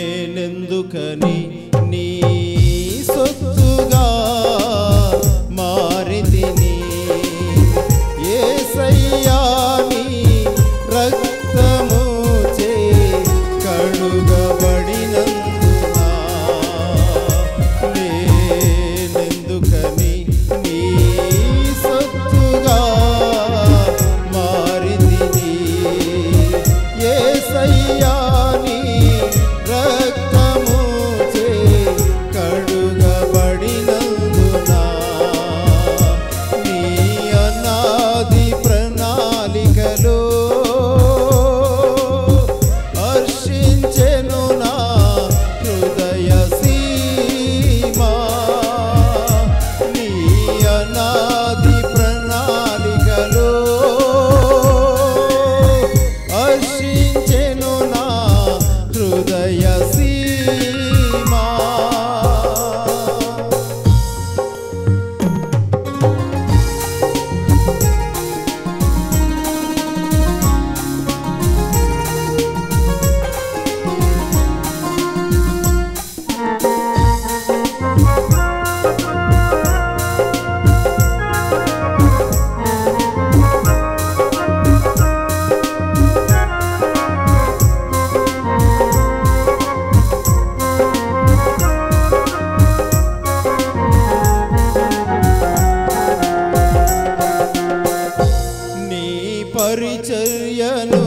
నేనెందుకని నీ సొత్తుగా మారితిని యేసయ్యా నీ రక్తము చే కడుగబడినందున నేనెందుకని నీ సొత్తుగా మారితిని యేసయ్యా పరిచర్యను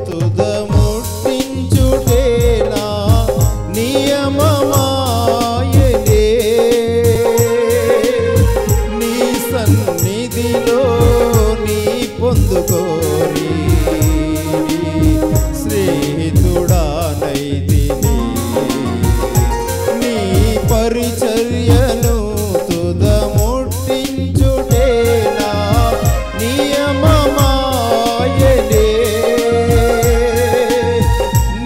తుదముట్టించుటేనా నియమమాయనే నీ సన్నిధిలో నీ పొందుకోరి స్నేహితుడానైతిని నీ పరిచర్యను తుదముట్టించుటేనా నియమమా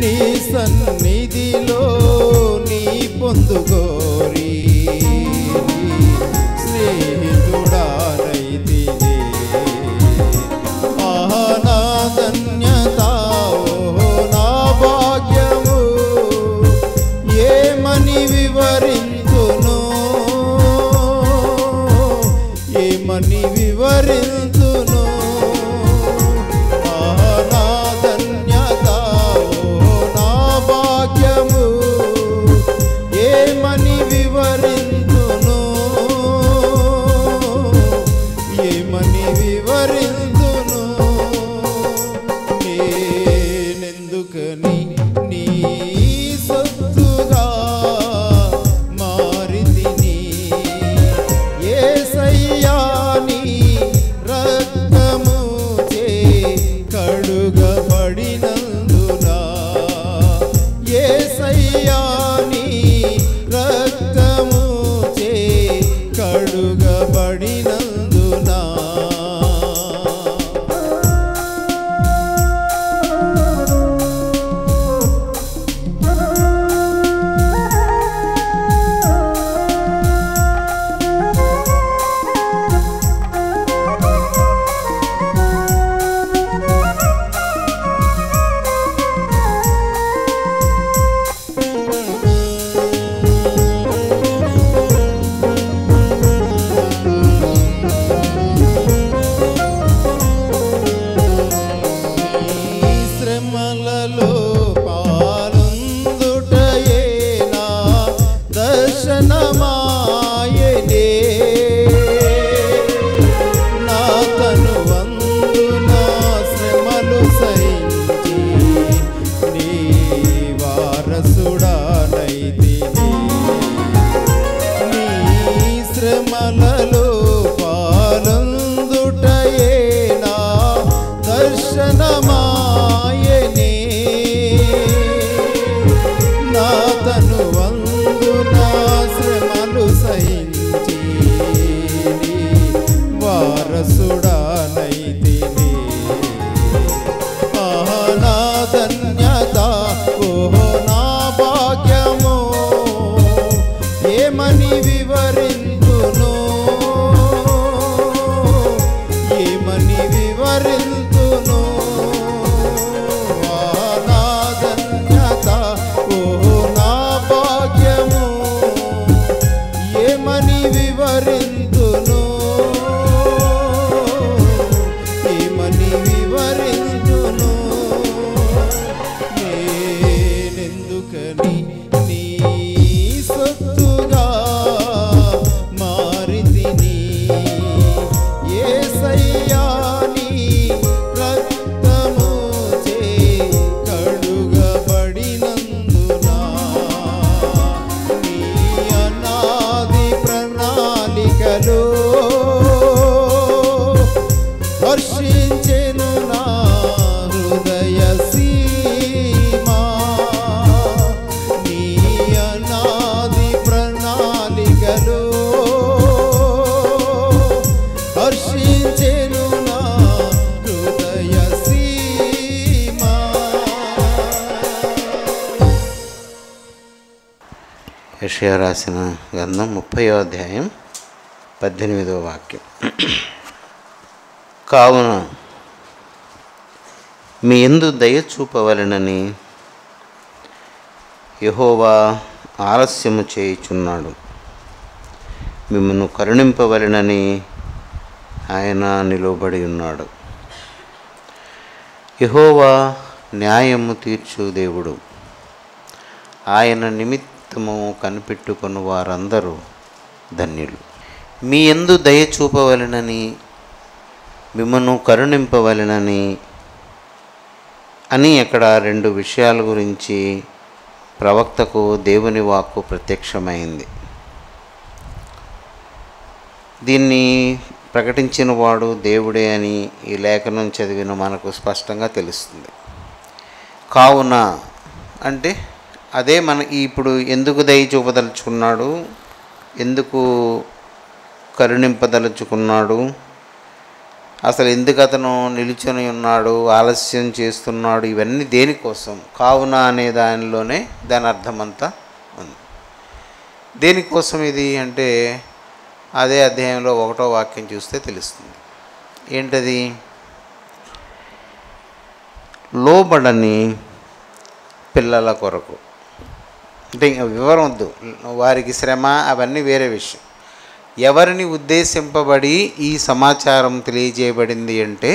నీ సన్నిధిలో నీ పొందుకోరి స్నేహితుడానైతిని ఆహా నా ధన్యత నా భాగ్యము ఏమని వివరింతును ఏమని వివరింతును ఏమని వివరింతును ఏమని వివరింతును నేనెందుకని నీ సొత్తుగా మారితిని యేసయ్యా నీ రక్తము చే కడుగబడినందున యేసయ్యా నీ రక్తము చే కడుగబడినందున శ్రమలలో పాలుందుటయేనా దర్శనమాయనే నా తనువందున శ్రమలు సహించి నీ వారసుడానైతిని నీ శ్రమలలో పాలుందుటయేనా దర్శనమాయనే నా తనువందున శ్రమలు సహించి వారసుడానైతిని ఆహా నా ధన్యత ఓహో నా భాగ్యము ఏమని వివరింతును ఏమని వివరింతును నా ధన్యత యెషయా రాసిన గ్రంథం 30వ అధ్యాయం 18వ వాక్యం. కావున మీ యందు దయ చూపవలెనని యెహోవా ఆలస్యము చేయుచున్నాడు, మిమ్మల్ని కరుణింపవలెనని ఆయన నిలువబడి ఉన్నాడు. యెహోవా న్యాయము తీర్చు దేవుడు, ఆయన నిమిత్తము కనిపెట్టుకుని వారందరూ ధన్యులు. మీ యందు దయ చూపవలెనని, మిమ్మను కరుణింపవలెనని అని అక్కడ రెండు విషయాల గురించి ప్రవక్తకు దేవుని వాక్కు ప్రత్యక్షమైంది. దీన్ని ప్రకటించిన వాడు దేవుడే అని ఈ లేఖనం చదివిన మనకు స్పష్టంగా తెలుస్తుంది. కావున అంటే అదే మన ఇప్పుడు ఎందుకు దయ చూపదలుచుకున్నాడు, ఎందుకు కరుణింపదలుచుకున్నాడు, అసలు ఎందుకు అతను నిలుచొని ఉన్నాడు, ఆలస్యం చేస్తున్నాడు, ఇవన్నీ దేనికోసం? కావున అనే దానిలోనే దాని అర్థమంతా ఉంది. దేనికోసం ఇది అంటే అదే అధ్యాయంలో 1వ వాక్యం చూస్తే తెలుస్తుంది. ఏంటది? లోబడని పిల్లల కొరకు. అంటే వివరం వద్దు, వారికి శ్రమ అవన్నీ వేరే విషయం. ఎవరిని ఉద్దేశింపబడి ఈ సమాచారం తెలియజేయబడింది అంటే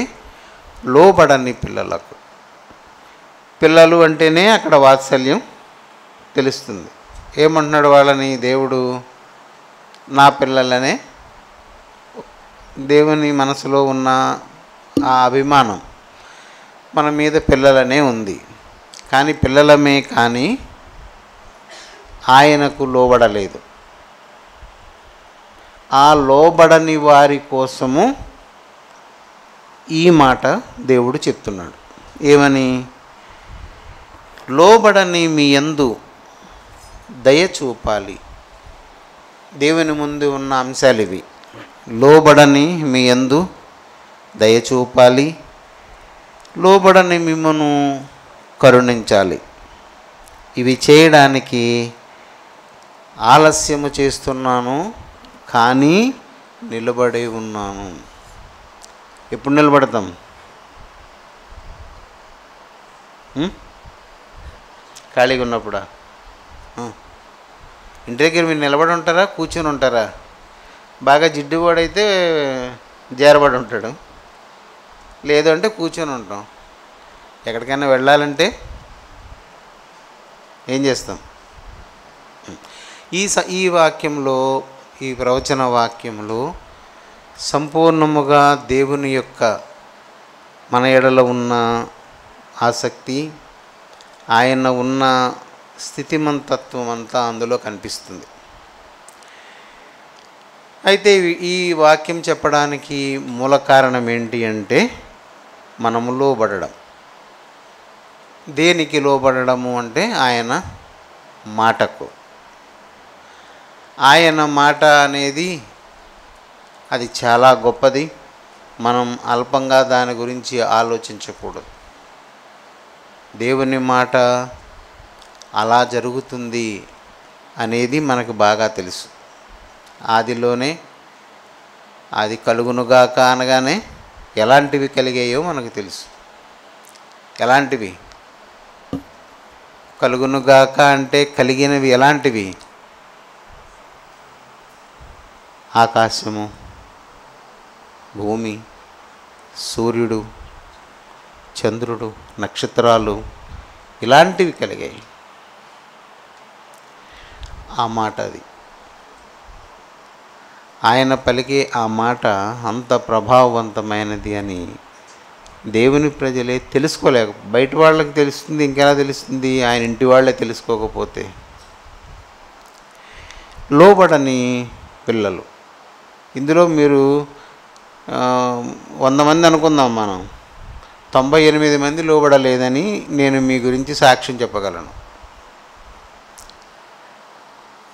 లోబడని పిల్లలకు. పిల్లలు అంటేనే అక్కడ వాత్సల్యం తెలుస్తుంది. ఏమంటున్నాడు వాళ్ళని దేవుడు? నా పిల్లలనే. దేవుని మనసులో ఉన్న ఆ అభిమానం మన మీద పిల్లలనే ఉంది. కానీ పిల్లలమే కానీ ఆయనకు లోబడలేదు. ఆ లోబడని వారి కోసము ఈ మాట దేవుడు చెప్తున్నాడు. ఏమని? లోబడని మీ యందు దయ చూపాలి. దేవుని ముందు ఉన్న అంశాలు ఇవి. లోబడని మీ యందు దయ చూపాలి, లోబడని మిమ్మను కరుణించాలి. ఇవి చేయడానికి ఆలస్యము చేస్తున్నాను, కానీ నిలబడి ఉన్నాను. ఎప్పుడు నిలబడతాం? ఖాళీగా ఉన్నప్పుడా? ఇంటి దగ్గర మీరు నిలబడి ఉంటారా, కూర్చొని ఉంటారా? బాగా జిడ్డువాడైతే జారబడి ఉంటాడు, లేదు అంటే కూర్చొని ఉంటాం. ఎక్కడికైనా వెళ్ళాలంటే ఏం చేస్తాం? ఈ వాక్యంలో, ఈ ప్రవచన వాక్యంలో సంపూర్ణముగా దేవుని యొక్క మన ఎడల ఉన్న ఆసక్తి, ఆయన ఉన్న స్థితిమంతత్వం అంతా అందులో కనిపిస్తుంది. అయితే ఈ వాక్యం చెప్పడానికి మూల కారణం ఏంటి అంటే మనము లోబడడం. దేనికి లోబడము అంటే ఆయన మాటకు. ఆయన మాట అనేది అది చాలా గొప్పది. మనం అల్పంగా దాని గురించి ఆలోచించకూడదు. దేవుని మాట అలా జరుగుతుంది అనేది మనకు బాగా తెలుసు. ఆదిలోనే అది కలుగునుగాక అనగానే ఎలాంటివి కలిగాయో మనకు తెలుసు. ఎలాంటివి? కలుగునుగాక అంటే కలిగినవి ఎలాంటివి? ఆకాశము, భూమి, సూర్యుడు, చంద్రుడు, నక్షత్రాలు, ఇలాంటివి కలిగాయి. ఆ మాట అది. ఆయన పలికే ఆ మాట అంత ప్రభావవంతమైనది అని దేవుని ప్రజలే తెలుసుకోలేక, బయట వాళ్ళకి తెలుస్తుంది, ఇంకెలా తెలుస్తుంది? ఆయన ఇంటి వాళ్ళే తెలుసుకోకపోతే. లోబడని పిల్లలు. ఇందులో మీరు 100 మంది అనుకుందాం, మనం 98 మంది లోబడలేదని నేను మీ గురించి సాక్ష్యం చెప్పగలను.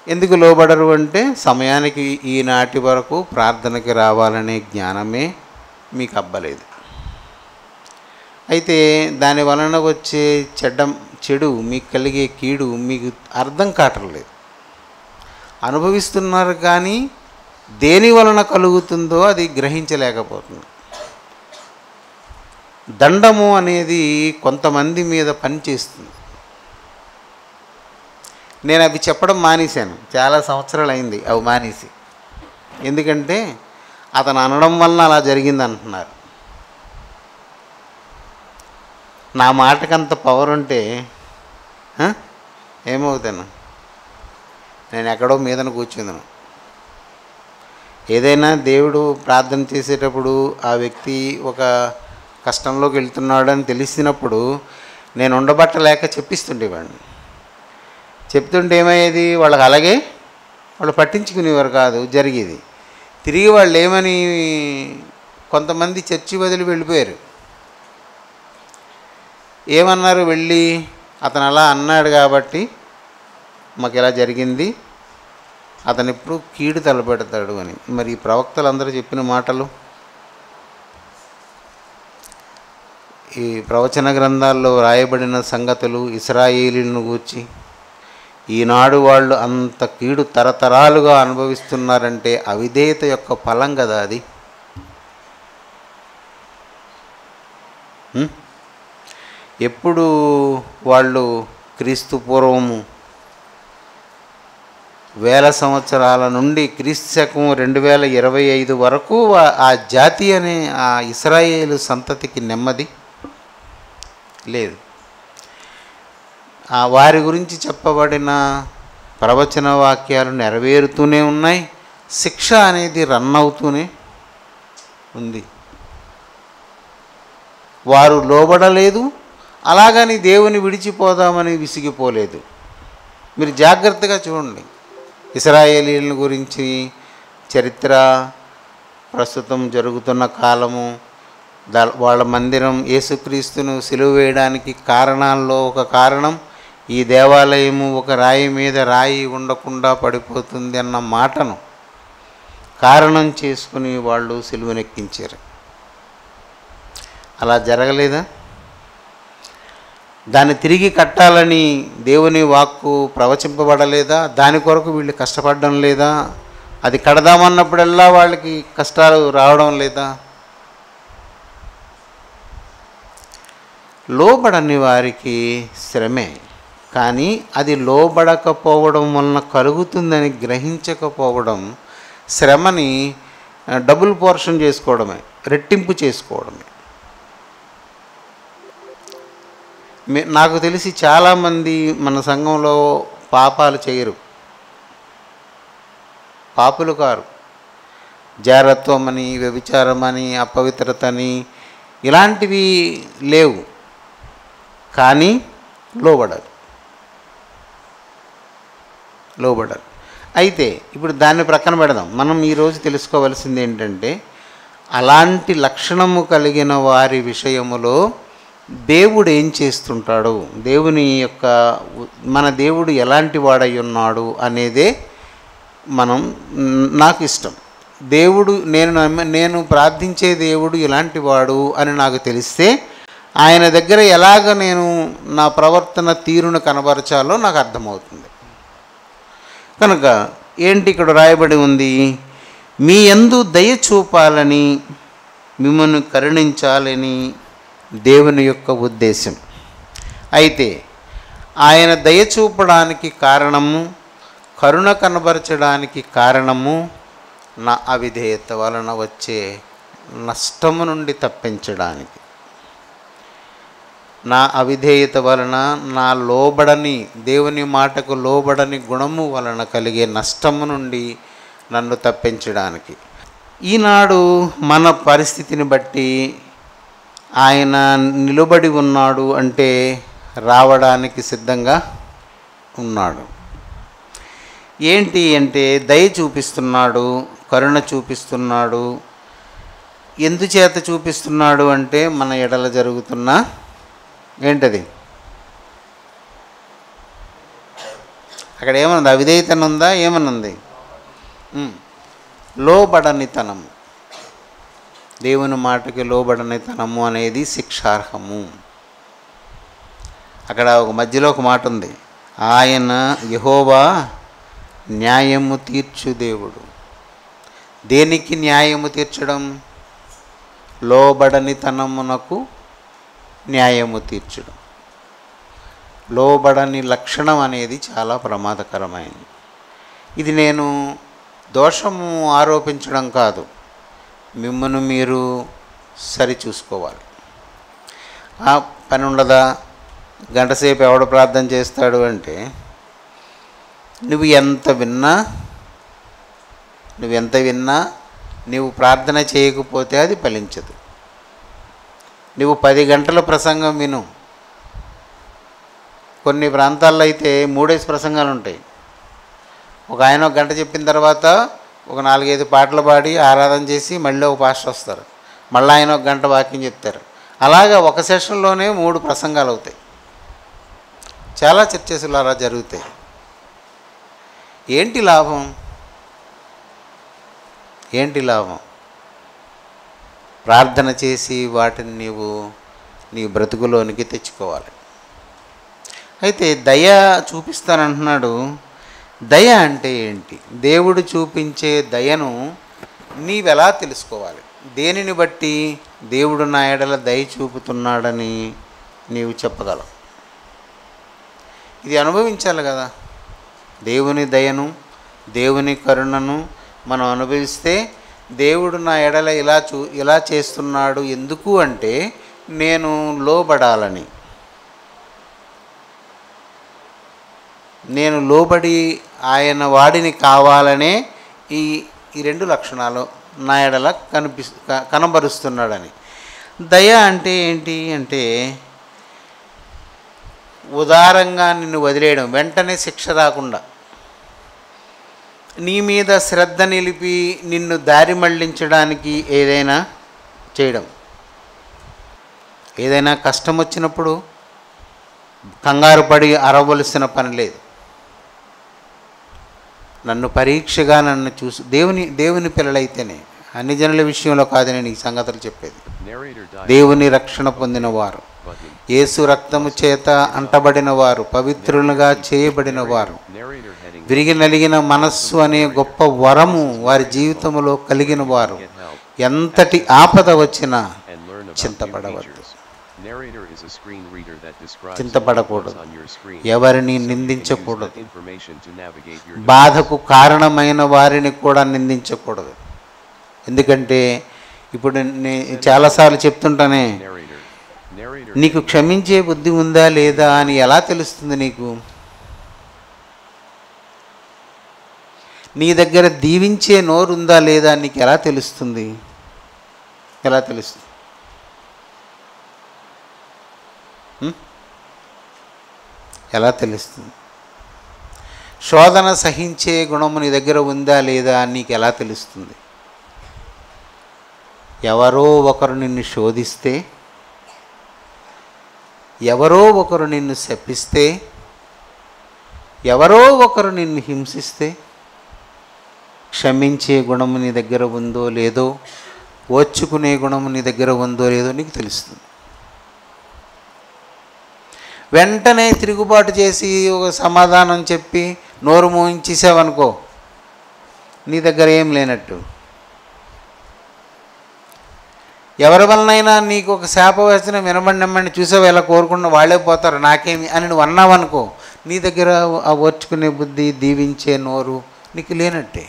ఎందుకు లోబడరు అంటే సమయానికి ఈనాటి వరకు ప్రార్థనకి రావాలనే జ్ఞానమే మీకు అబ్బలేదు. అయితే దాని వలన వచ్చే చెడు మీకు కలిగే కీడు మీకు అర్థం కావట్లేదు. అనుభవిస్తున్నారు, కానీ దేని వలన కలుగుతుందో అది గ్రహించలేకపోతుంది. దండము అనేది కొంతమంది మీద పనిచేస్తుంది. నేను అవి చెప్పడం మానేశాను, చాలా సంవత్సరాలు అయింది అవి మానేసి. ఎందుకంటే అతను అనడం వలన అలా జరిగింది అంటున్నారు. నా మాటకంత పవర్ ఉంటే ఏమవుతాను? నేను ఎక్కడో మీదన కూర్చుందాను. ఏదైనా దేవుడు ప్రార్థన చేసేటప్పుడు ఆ వ్యక్తి ఒక కష్టంలోకి వెళ్తున్నాడు అని తెలిసినప్పుడు నేను ఉండబట్టలేక చెప్పిస్తుండేవాడిని. చెప్తుంటే ఏమయ్యేది, వాళ్ళకి అలాగే వాళ్ళు పట్టించుకునేవారు కాదు, జరిగేది. తిరిగి వాళ్ళు ఏమని, కొంతమంది చర్చి వదిలి వెళ్ళిపోయారు. ఏమన్నారు వెళ్ళి, అతను అలా అన్నాడు కాబట్టి మాకు ఇలా జరిగింది, అతను ఎప్పుడు కీడు తలపెడతాడు అని. మరి ఈ ప్రవక్తలు అందరూ చెప్పిన మాటలు, ఈ ప్రవచన గ్రంథాల్లో రాయబడిన సంగతులు ఇశ్రాయేలీలను గూర్చి, ఈనాడు వాళ్ళు అంత కీడు తరతరాలుగా అనుభవిస్తున్నారంటే అవిధేయత యొక్క ఫలం కదా అది. ఎప్పుడు వాళ్ళు క్రీస్తు పూర్వము 1000 సంవత్సరాల నుండి క్రీస్తు శకం 2025 వరకు ఆ జాతి అనే ఆ ఇశ్రాయేలు సంతతికి నెమ్మది లేదు. వారి గురించి చెప్పబడిన ప్రవచన వాక్యాలు నెరవేరుతూనే ఉన్నాయి, శిక్ష అనేది రన్ అవుతూనే ఉంది. వారు లోబడలేదు, అలాగని దేవుని విడిచిపోదామని విసిగిపోలేదు. మీరు జాగ్రత్తగా చూడండి, ఇశ్రాయేలీయుల గురించి చరిత్ర, ప్రస్తుతం జరుగుతున్న కాలము, వాళ్ళ మందిరం, యేసుక్రీస్తును సిలువ వేయడానికి కారణాల్లో ఒక కారణం ఈ దేవాలయము ఒక రాయి మీద రాయి ఉండకుండా పడిపోతుంది అన్న మాటను కారణం చేసుకుని వాళ్ళు సిలువనెక్కించారు. అలా జరగలేదా? దాన్ని తిరిగి కట్టాలని దేవుని వాక్కు ప్రవచింపబడలేదా? దాని కొరకు వీళ్ళు కష్టపడడం లేదా? అది కడదామన్నప్పుడల్లా వాళ్ళకి కష్టాలు రావడం లేదా? లోబడని వారికి శ్రమే, కానీ అది లోబడకపోవడం వలన కలుగుతుందని గ్రహించకపోవడం శ్రమని డబుల్ పోర్షన్ చేసుకోవడమే, రెట్టింపు చేసుకోవడమే. నాకు తెలిసి చాలామంది మన సంఘంలో పాపాలు చేయరు, పాపులు కారు. జారత్వం అని, వ్యభిచారం అని, అపవిత్రత అని ఇలాంటివి లేవు, కానీ లోబడరు. అయితే ఇప్పుడు దాన్ని ప్రక్కన పెడదాం. మనం ఈరోజు తెలుసుకోవాల్సింది ఏంటంటే, అలాంటి లక్షణము కలిగిన వారి విషయములో దేవుడు ఏం చేస్తుంటాడు, దేవుని యొక్క మన దేవుడు ఎలాంటి వాడై ఉన్నాడు అనేదే నాకు ఇష్టం. దేవుడు నేను ప్రార్థించే దేవుడు ఇలాంటి వాడు అని నాకు తెలిస్తే ఆయన దగ్గర ఎలాగ నేను నా ప్రవర్తన తీరును కనబరచాలో నాకు అర్థమవుతుంది. కనుక ఏంటి ఇక్కడ రాయబడి ఉంది, మీ యందు దయ చూపాలని, మిమ్మల్ని కరుణించాలని దేవుని యొక్క ఉద్దేశం. అయితే ఆయన దయ చూపడానికి కారణము, కరుణ కనబరచడానికి కారణము నా అవిధేయత వలన వచ్చే నష్టము నుండి తప్పించడానికి. నా అవిధేయత వలన, నా లోబడని, దేవుని మాటకు లోబడని గుణము వలన కలిగే నష్టము నుండి నన్ను తప్పించడానికి. ఈనాడు మన పరిస్థితిని బట్టి ఆయన నిలబడి ఉన్నాడు అంటే రావడానికి సిద్ధంగా ఉన్నాడు. ఏంటి అంటే దయ చూపిస్తున్నాడు, కరుణ చూపిస్తున్నాడు. ఎందుచేత చూపిస్తున్నాడు అంటే మన ఎడల జరుగుతున్న ఏంటది, అక్కడ ఏమన్నది, అవిధేయతను ఉందా, ఏమనుంది, లోబడనితనము. దేవుని మాటకి లోబడనితనము అనేది శిక్షార్హము. అక్కడ ఒక మధ్యలో ఒక మాట ఉంది, ఆయన యెహోవా న్యాయము తీర్చు దేవుడు. దేనికి న్యాయము తీర్చడం? లోబడని తనమునకు న్యాయము తీర్చడం. లోబడని లక్షణం అనేది చాలా ప్రమాదకరమైనది. ఇది నేను దోషము ఆరోపించడం కాదు, మిమ్మల్ని మీరు సరిచూసుకోవాలి. ఆ పని ఉండదా? గంటసేపు ఎవడు ప్రార్థన చేస్తాడు అంటే, నువ్వు ఎంత విన్నా నువ్వు ప్రార్థన చేయకపోతే అది ఫలించదు. నువ్వు 10 గంటల ప్రసంగం విను. కొన్ని ప్రాంతాల్లో అయితే 3 ప్రసంగాలు ఉంటాయి. ఒక ఆయన 1 గంట చెప్పిన తర్వాత ఒక 4-5 పాటలు పాడి ఆరాధన చేసి మళ్ళీ ఒక పాస్టర్ వస్తారు, మళ్ళీ ఆయన 1 గంట వాక్యం చెప్తారు. అలాగా ఒక సెషన్లోనే 3 ప్రసంగాలు అవుతాయి. చాలా చర్చలు అలా జరుగుతాయి. ఏంటి లాభం? ప్రార్థన చేసి వాటిని నీ బ్రతుకులోనికి తెచ్చుకోవాలి. అయితే దయ చూపిస్తానంటున్నాడు. దయ అంటే ఏంటి? దేవుడు చూపించే దయను నీవెలా తెలుసుకోవాలి? దేనిని బట్టి దేవుడు నా ఎడల దయ చూపుతున్నాడని నీవు చెప్పగలవు? ఇది అనుభవించాలి కదా. దేవుని దయను, దేవుని కరుణను మనం అనుభవిస్తే, దేవుడు నా ఎడల ఇలా చేస్తున్నాడు ఎందుకు అంటే నేను లోబడాలని, నేను లోబడి ఆయన వాడిని కావాలనే ఈ 2 లక్షణాలు నా ఎడల కనబరుస్తున్నాడని. దయ అంటే ఏంటి అంటే ఉదారంగా నిన్ను వదిలేయడం, వెంటనే శిక్ష రాకుండా నీ మీద శ్రద్ధ నిలిపి నిన్ను దారి మళ్లించడానికి ఏదైనా చేయడం. ఏదైనా కష్టం వచ్చినప్పుడు కంగారు పడి అరవలసిన పని లేదు. నన్ను పరీక్షగా నన్ను చూసి దేవుని పిల్లలైతేనే, అన్ని జనుల విషయంలో కాదని నేను ఈ సంగతులు చెప్పేది. దేవుని రక్షణ పొందిన వారు, యేసు రక్తము చేత అంటబడిన వారు, పవిత్రులుగా చేయబడిన వారు, విరిగి నలిగిన మనస్సు అనే గొప్ప వరము వారి జీవితంలో కలిగిన వారు ఎంతటి ఆపద వచ్చినా చింతపడవద్దు. చింతపడకూడదు, ఎవరిని నిందించకూడదు, బాధకు కారణమైన వారిని కూడా నిందించకూడదు. ఎందుకంటే ఇప్పుడు నేను చాలాసార్లు చెప్తుంటానే, నీకు క్షమించే బుద్ధి ఉందా లేదా అని ఎలా తెలుస్తుంది? నీ దగ్గర దీవించే నోరు ఉందా లేదా నీకు ఎలా తెలుస్తుంది? ఎలా తెలుస్తుంది? శోధన సహించే గుణము నీ దగ్గర ఉందా లేదా నీకు ఎలా తెలుస్తుంది? ఎవరో ఒకరు నిన్ను శోధిస్తే, ఎవరో ఒకరు నిన్ను శపిస్తే, ఎవరో ఒకరు నిన్ను హింసిస్తే క్షమించే గుణము నీ దగ్గర ఉందో లేదో, ఓర్చుకునే గుణము నీ దగ్గర ఉందో లేదో నీకు తెలుస్తుంది. వెంటనే తిరుగుబాటు చేసి ఒక సమాధానం చెప్పి నోరు మోయించేసావనుకో, నీ దగ్గర ఏం లేనట్టు. ఎవరి వలనైనా నీకు ఒక శాపవచనం వినబడినమ్మని చూసావు, ఎలా కోరుకున్న వాళ్ళే పోతారు నాకేమి అని నువ్వు అన్నావనుకో, నీ దగ్గర ఆ ఓర్చుకునే బుద్ధి, దీవించే నోరు నీకు లేనట్టే.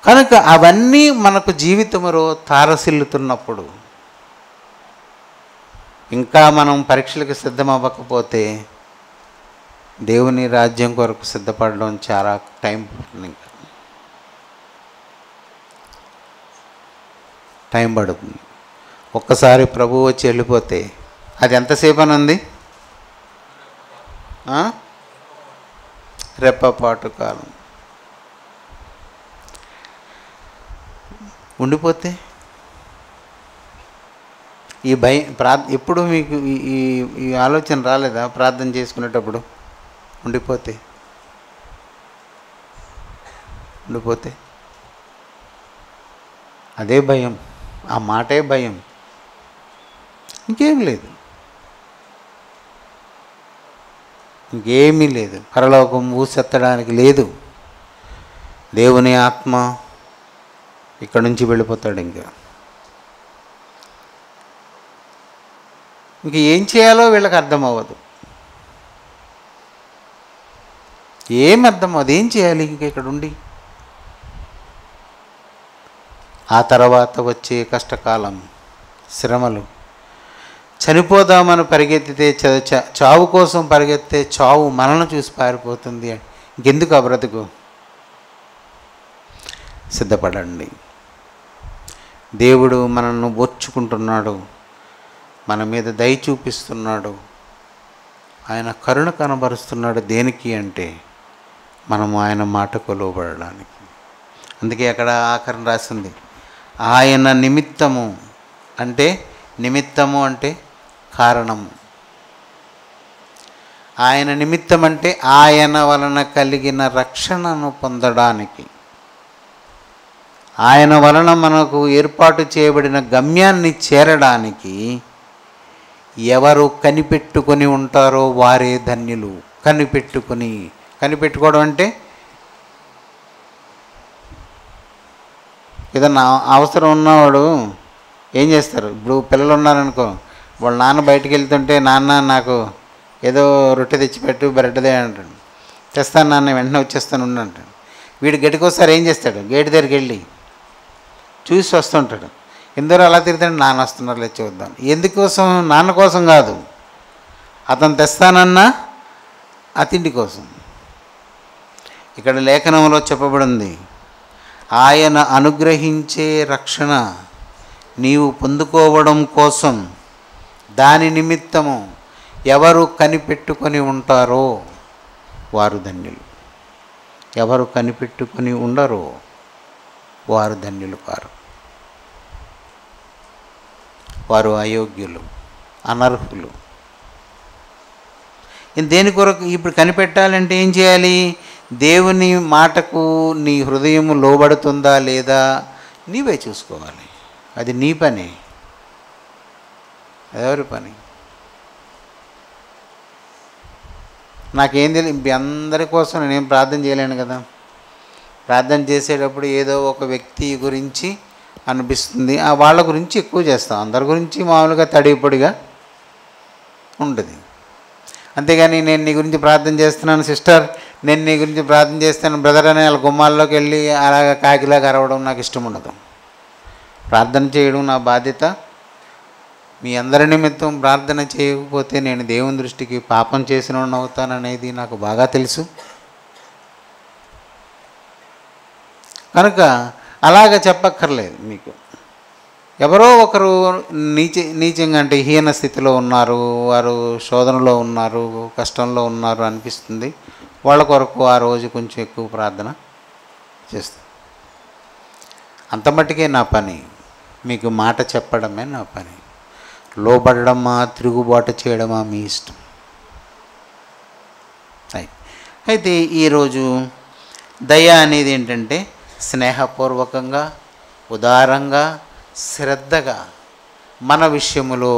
కనుక అవన్నీ మనకు జీవితంలో తారసిల్లుతున్నప్పుడు, ఇంకా మనం పరీక్షలకు సిద్ధమవ్వకపోతే దేవుని రాజ్యం కొరకు సిద్ధపడడం చాలా టైం పడుతుంది. ఒక్కసారి ప్రభువు వచ్చి వెళ్ళిపోతే అది ఎంతసేపు అని ఉంది? రెప్పపాటు కాలం ఉండిపోతే ఈ భయం ఎప్పుడు మీకు ఈ ఆలోచన రాలేదా? ప్రార్థన చేసుకునేటప్పుడు ఉండిపోతే అదే భయం, ఆ మాటే భయం, ఇంకేం లేదు. ఇంకేమీ లేదు. పరలోకం ఊసెత్తడానికి లేదు. దేవుని ఆత్మ ఇక్కడ నుంచి వెళ్ళిపోతాడు. ఇంక ఏం చేయాలో వీళ్ళకి అర్థం అవ్వదు. ఏం అర్థం అవ్వదు. ఏం చేయాలి ఇంక ఇక్కడ ఉండి? ఆ తర్వాత వచ్చే కష్టకాలం, శ్రమలు, చనిపోదామని పరిగెత్తితే చావు కోసం పరిగెత్తే చావు మనల్ని చూసి పారిపోతుంది. ఇంకెందుకు ఆ బ్రతుకు? సిద్ధపడండి. దేవుడు మనల్ని ఓర్చుకుంటున్నాడు, మన మీద దయ చూపిస్తున్నాడు, ఆయన కరుణ కనబరుస్తున్నాడు. దేనికి అంటే మనము ఆయన మాటకు లోబడడానికి. అందుకే అక్కడ ఆఖరణ రాసింది, ఆయన నిమిత్తము అంటే, నిమిత్తము అంటే కారణము. ఆయన నిమిత్తం అంటే ఆయన వలన కలిగిన రక్షణను పొందడానికి, ఆయన వలన మనకు ఏర్పాటు చేయబడిన గమ్యాన్ని చేరడానికి ఎవరు కనిపెట్టుకొని ఉంటారో వారే ధన్యులు. కనిపెట్టుకోవడం అంటే ఏదన్నా అవసరం ఉన్నవాడు ఏం చేస్తారు? ఇప్పుడు పిల్లలు ఉన్నారనుకో, వాళ్ళ నాన్న బయటికి వెళ్తుంటే, నాన్న నాకు ఏదో రొట్టె తెచ్చిపెట్టు, బ్రెడ్దే అంటాడు. తెస్తాను నాన్న, వెంటనే వచ్చేస్తాను ఉండు అంటాడు. వీడు గడికోసారి ఏం చేస్తాడు? గేటు దగ్గరికి వెళ్ళి చూసి వస్తుంటాడు. ఎందుకు అలా తిరుగుతాడు? నాన్న వస్తున్నారు, లేచి వద్దాం. ఎందుకోసం? నాన్న కోసం కాదు, అతను తెస్తానన్నా ఆ తిండి కోసం. ఇక్కడ లేఖనంలో చెప్పబడింది, ఆయన అనుగ్రహించే రక్షణ నీవు పొందుకోవడం కోసం దాని నిమిత్తము ఎవరు కనిపెట్టుకొని ఉంటారో వారు ధన్యులు. ఎవరు కనిపెట్టుకొని ఉండరో వారు ధన్యులు కారు. వారు అయోగ్యులు, అనర్హులు. దేని కొరకు ఇప్పుడు కనిపెట్టాలంటే ఏం చేయాలి? దేవుని మాటకు నీ హృదయం లోబడుతుందా లేదా నీవే చూసుకోవాలి. అది నీ పని, ఎవరి పని? నాకేం తెలియదు, అందరి కోసం నేనేం ప్రార్థన చేయలేను కదా. ప్రార్థన చేసేటప్పుడు ఏదో ఒక వ్యక్తి గురించి అనిపిస్తుంది, వాళ్ళ గురించి ఎక్కువ చేస్తాం. అందరి గురించి మామూలుగా తడిపొడిగా ఉంటుంది. అంతేగాని నేను నీ గురించి ప్రార్థన చేస్తున్నాను సిస్టర్, నేను నీ గురించి ప్రార్థన చేస్తాను బ్రదర్ అని వాళ్ళ గుమ్మాల్లోకి వెళ్ళి అలాగ కాకిలాగా అరవడం నాకు ఇష్టం ఉండదు. ప్రార్థన చేయడం నా బాధ్యత. మీ అందరి నిమిత్తం ప్రార్థన చేయకపోతే నేను దేవుని దృష్టికి పాపం చేసిన అవుతాననేది నాకు బాగా తెలుసు. కనుక అలాగ చెప్పక్కర్లేదు మీకు. ఎవరో ఒకరు నీచంగా అంటే హీన స్థితిలో ఉన్నారు, వారు శోధనలో ఉన్నారు, కష్టంలో ఉన్నారు అనిపిస్తుంది, వాళ్ళ కొరకు ఆ రోజు కొంచెం ఎక్కువ ప్రార్థన చేస్తాను. అంత మట్టుకే నా పని. మీకు మాట చెప్పడమే నా పని. లోబడమా తిరుగుబాటు చేయడమా మీ ఇష్టం. అయితే ఈరోజు దయ అనేది ఏంటంటే స్నేహపూర్వకంగా, ఉదారంగా, శ్రద్ధగా మన విషయములో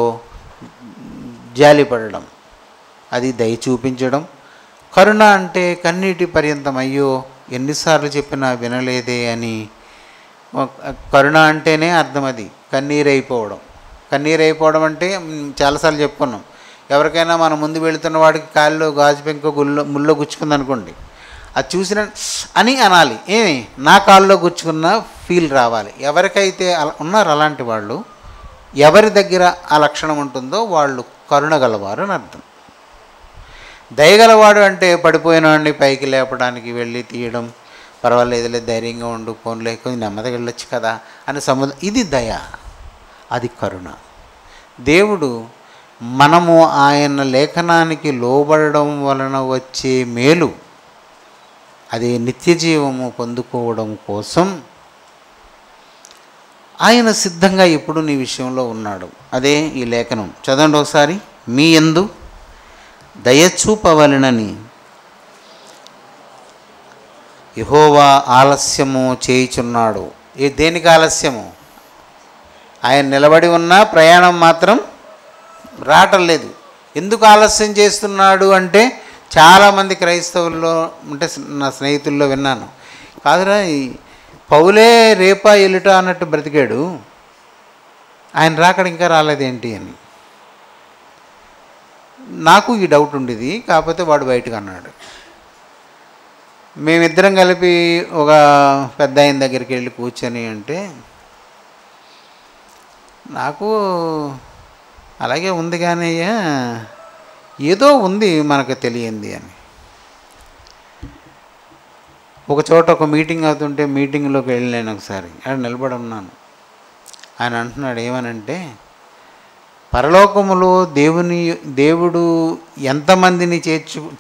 జాలిపడడం, అది దయ చూపించడం. కరుణ అంటే కన్నీటి పర్యంతం, అయ్యో ఎన్నిసార్లు చెప్పినా వినలేదే అని. కరుణ అంటేనే అర్థం అది కన్నీరైపోవడం. కన్నీరైపోవడం అంటే చాలాసార్లు చెప్పుకున్నాం. ఎవరికైనా మన ముందు వెళుతున్న వాడికి కాళ్ళు గాజు పెంక ముళ్ళో గుచ్చుకుంది అనుకోండి, అది చూసిన అని అనాలి. ఏమి నా కాళ్ళలో గుచ్చుకున్న ఫీల్ రావాలి. ఎవరికైతే ఉన్నారు అలాంటి వాళ్ళు, ఎవరి దగ్గర ఆ లక్షణం ఉంటుందో వాళ్ళు కరుణ గలవారు అని అర్థం. దయగలవాడు అంటే పడిపోయిన వాడిని పైకి లేపడానికి వెళ్ళి తీయడం, పర్వాలేదులే ధైర్యంగా ఉండు, ఫోన్లో కొంచెం నెమ్మదిగా వెళ్ళొచ్చు కదా అని ఇది దయ, అది కరుణ. దేవుడు మనము ఆయన లేఖనానికి లోబడడం వలన వచ్చే మేలు, అది నిత్య జీవము పొందుకోవడం కోసం ఆయన సిద్ధంగా ఎప్పుడు నీ విషయంలో ఉన్నాడు. అదే ఈ లేఖనం చదవండి ఒకసారి. మీ యందు దయచూపవలెనని యెహోవా ఆలస్యము చేయుచున్నాడు. దేనికి ఆలస్యము? ఆయన నిలబడి ఉన్న ప్రయాణం మాత్రం రావటం లేదు. ఎందుకు ఆలస్యం చేస్తున్నాడు అంటే చాలామంది క్రైస్తవుల్లో అంటే నా స్నేహితుల్లో విన్నాను, కాదురా ఈ పౌలే రేపా ఎల్లుట అన్నట్టు బ్రతికాడు, ఆయన రాకడ ఇంకా రాలేదేంటి అని. నాకు ఈ డౌట్ ఉండేది, కాకపోతే వాడు బయటకు అన్నాడు. మేమిద్దరం కలిపి ఒక పెద్ద ఆయన దగ్గరికి వెళ్ళి కూర్చొని అంటే నాకు అలాగే ఉంది కానీ అయ్యా ఏదో ఉంది మనకు తెలియంది అని. ఒక చోట ఒక మీటింగ్ అవుతుంటే మీటింగ్లోకి వెళ్ళి నేను ఒకసారి అక్కడ నిలబడి ఉన్నాను. ఆయన అంటున్నాడు ఏమనంటే, పరలోకములో దేవుడు ఎంతమందిని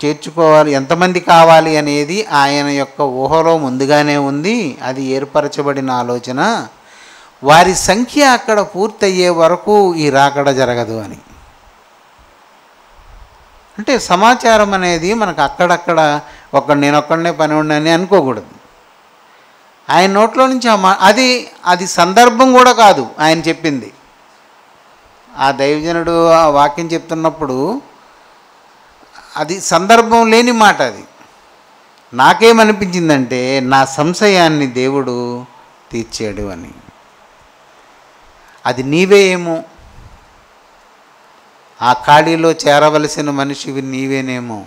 చేర్చుకోవాలి, ఎంతమంది కావాలి అనేది ఆయన యొక్క ఊహలో ముందుగానే ఉంది. అది ఏర్పరచబడిన ఆలోచన. వారి సంఖ్య అక్కడ పూర్తయ్యే వరకు ఈ రాకడ జరగదు అని. అంటే సమాచారం అనేది మనకు అక్కడక్కడ నేనొక్కడనే పని ఉండని అనుకోకూడదు. ఆయన నోట్లో నుంచి అది సందర్భం కూడా కాదు ఆయన చెప్పింది. ఆ దైవజనుడు ఆ వాక్యం చెప్తున్నప్పుడు అది సందర్భం లేని మాట. అది నాకేమనిపించిందంటే నా సంశయాన్ని దేవుడు తీర్చాడు అని. అది నీవే ఏమో, ఆ ఖాళీలో చేరవలసిన మనిషివి నీవేనేమో.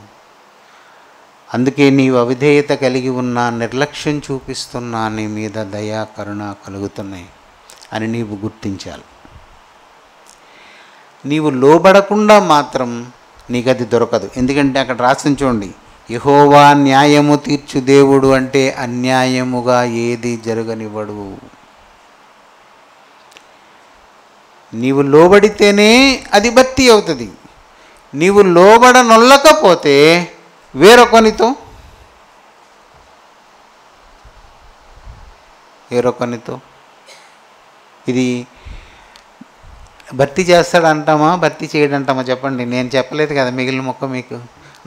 అందుకే నీవు అవిధేయత కలిగి ఉన్నా, నిర్లక్ష్యం చూపిస్తున్నా, నీ మీద దయా కరుణ కలుగుతున్నాయి అని నీవు గుర్తించాలి. నీవు లోబడకుండా మాత్రం నీకు అది దొరకదు. ఎందుకంటే అక్కడ రాసిన చూడండి, యెహోవా న్యాయము తీర్చు దేవుడు అంటే అన్యాయముగా ఏది జరగనివ్వడు. నీవు లోబడితేనే అది భక్తి అవుతుంది. నీవు లోబడనొల్లకపోతే వేరొకనితో ఇది భర్తీ చేస్తాడంటామా భర్తీ చేయడంటామా చెప్పండి. నేను చెప్పలేదు కదా మిగిలిన మొక్క మీకు.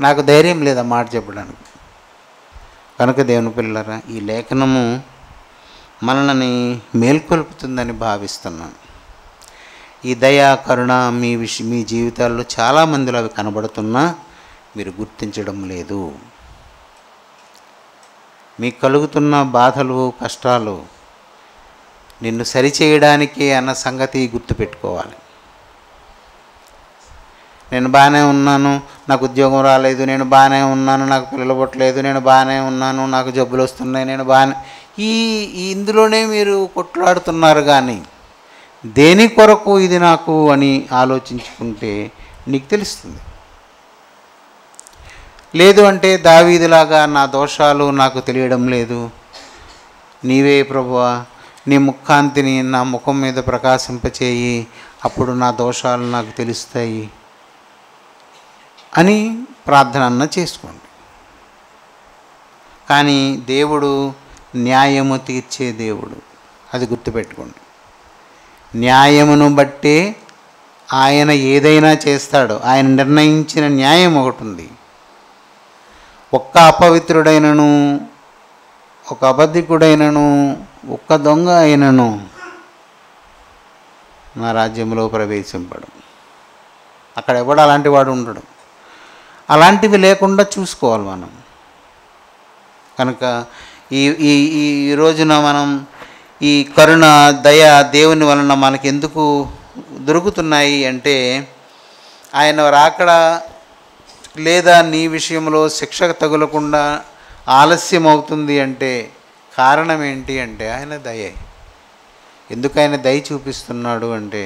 నాకు ధైర్యం లేదా మాట చెప్పడానికి. కనుక దేవుని పిల్లరా, ఈ లేఖనము మనల్ని మేల్కొల్పుతుందని భావిస్తున్నాను. ఈ దయా కరుణ మీ జీవితాల్లో చాలామందిలో అవి కనబడుతున్నా మీరు గుర్తించడం లేదు. మీకు కలుగుతున్న బాధలు కష్టాలు నిన్ను సరిచేయడానికే అన్న సంగతి గుర్తుపెట్టుకోవాలి. నేను బాగానే ఉన్నాను, నాకు ఉద్యోగం రాలేదు, నేను బాగానే ఉన్నాను, నాకు పిల్లలు పుట్టలేదు, నేను బాగానే ఉన్నాను, నాకు జబ్బులు వస్తున్నాయి, నేను బాగానే ఇందులోనే మీరు కొట్లాడుతున్నారు. కానీ దేని కొరకు ఇది నాకు అని ఆలోచించుకుంటే నీకు తెలుస్తుంది. లేదు అంటే దావీదులాగా నా దోషాలు నాకు తెలియడం లేదు, నీవే ప్రభువా నీ ముఖాంతిని నా ముఖం మీద ప్రకాశింపచేయి, అప్పుడు నా దోషాలు నాకు తెలుస్తాయి అని ప్రార్థన చేసుకోండి. కానీ దేవుడు న్యాయము తీర్చే దేవుడు, అది గుర్తుపెట్టుకోండి. న్యాయమును బట్టే ఆయన ఏదైనా చేస్తాడు. ఆయన నిర్ణయించిన న్యాయం ఒకటి ఉంది. ఒక్క అపవిత్రుడైనను, ఒక అబద్ధికుడైనను, ఒక్క దొంగ అయినను నా రాజ్యంలో ప్రవేశింపడు. అక్కడ ఎవడు అలాంటి వాడు ఉండడు. అలాంటివి లేకుండా చూసుకోవాలి మనం. కనుక ఈ రోజున మనం ఈ కరుణ దయ దేవుని వలన మనకి ఎందుకు దొరుకుతున్నాయి అంటే, ఆయన రాకడ లేదా నీ విషయంలో శిక్ష తగులకుండా ఆలస్యం అవుతుంది అంటే కారణం ఏంటి అంటే ఆయన దయే. ఎందుకు ఆయన దయ చూపిస్తున్నాడు అంటే